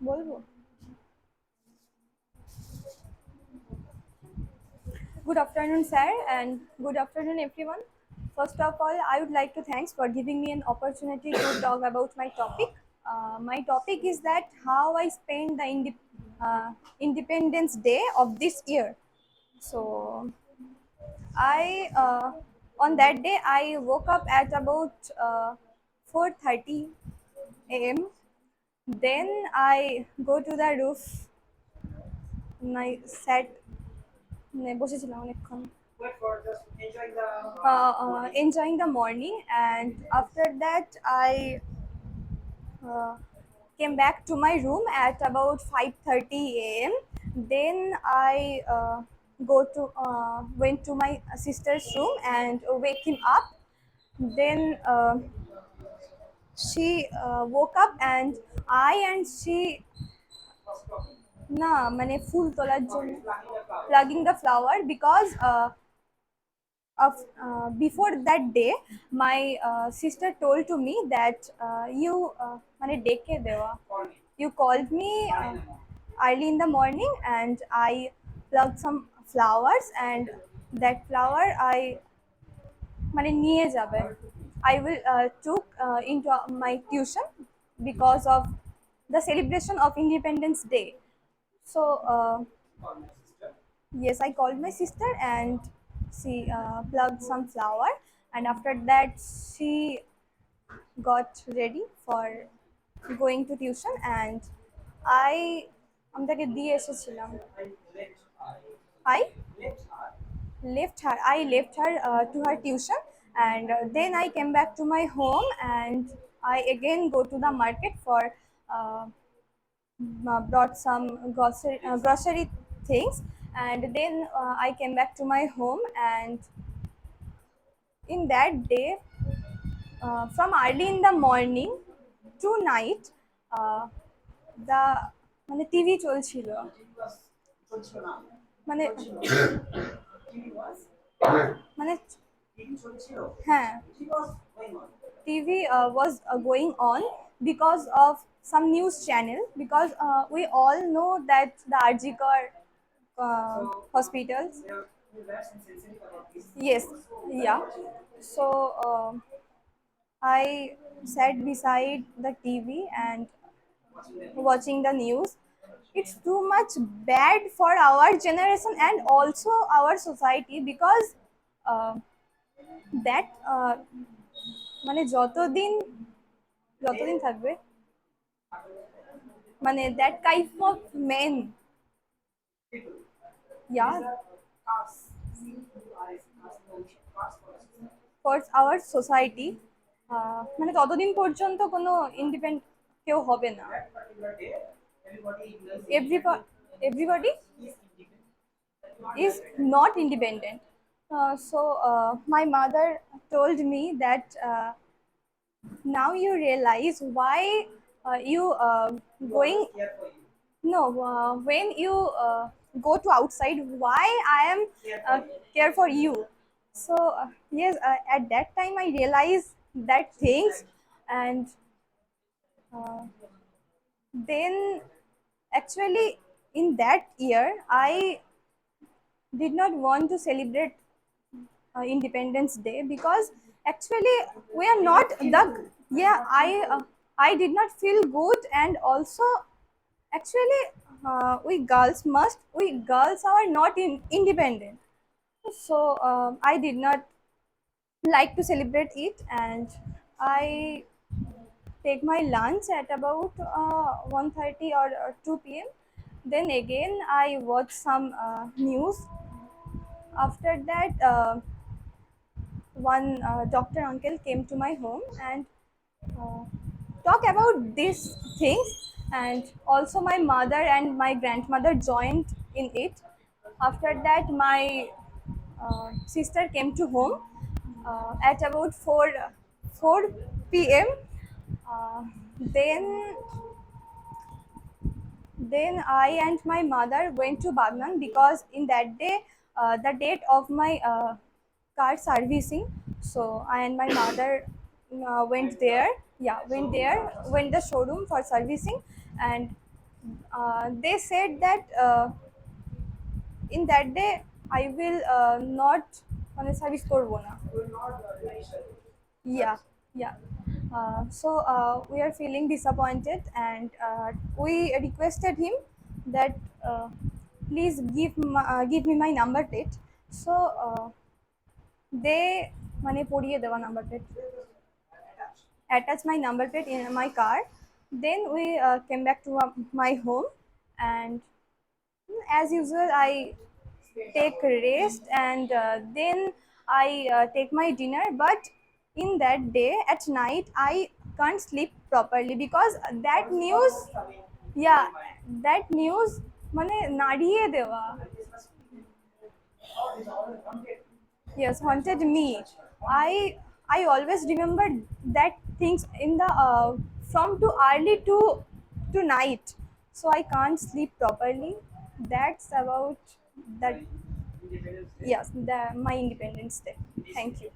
বলবো। Good afternoon, sir, and good afternoon, everyone. First of all, I would like to thanks for giving me an opportunity to talk about my topic. My topic is that how I spend the Independence Day of this year. So, I on that day I woke up at about 4:30 a.m. Then I go to the roof. I sat বসেছিলাম অনেকক্ষণ enjoying the morning, and after that I uh, came back to my room at about 5:30 a.m. Then I went to my sister's room and wake him up. Then she woke up, and I and she না মানে ফুল তোলার জন্য plugging the flower because of before that day my sister told to me that you মানে ডেকে দেওয়া you called me early in the morning, and I plucked some flowers, and that flower I মানে নিয়ে যাবে I will took into my tuition because of the celebration of Independence Day. So yes, I called my sister, and she plugged some flower, and after that she got ready for going to tuition, and I আমি তাকে দিয়ে এসেছিলাম I left her to her tuition, and then I came back to my home, and I again go to the market for uh, brought some grocery things, and then I came back to my home. And in that day, from early in the morning to night, uh, the মানে TV চলছিল মানে মানে হ্যাঁ TV was going on because of some news channel, because we all know that the RGKar hospitals. Yes, yeah. So I sat beside the TV and watching the news. It's too much bad for our generation and also our society, because uh, that মানে যতদিন থাকবে মানে that kind of men, yeah, for our society, মানে ততদিন পর্যন্ত কোনো independent কেউ হবে না। Everybody is not independent. So my mother told me that now you realize why you going no when you go to outside, why I am care for you. So yes, at that time I realized that things, and uh, then actually in that year I did not want to celebrate Independence Day, because actually we are not the, yeah, I did not feel good, and also actually we girls are not independent. So I did not like to celebrate it, and I take my lunch at about 1:30 or 2 p.m. Then again I watch some news. After that one doctor uncle came to my home and uh, talk about these things, and also my mother and my grandmother joined in it. After that my sister came to home at about 4 p.m. uh, then then I and my mother went to Bagnan, because in that day, the date of my car servicing. So I and my mother went there. Yeah, went there, went the showroom for servicing, and they said that in that day I will not মানে service করব না. Yeah, yeah. We are feeling disappointed, and we requested him that please give me my number plate. So they মানে পড়িয়ে দেওয়া number plate, attach my number plate in my car. Then we came back to my home, and as usual I take rest, and then I take my dinner. But in that day at night I can't sleep properly because that news, yeah, that news মানে নাড়িয়ে দেওয়া, yes, haunted me. I always remember that things in the from too early to night, so I can't sleep properly. That's about that. Yes, my Independence Day. Thank you.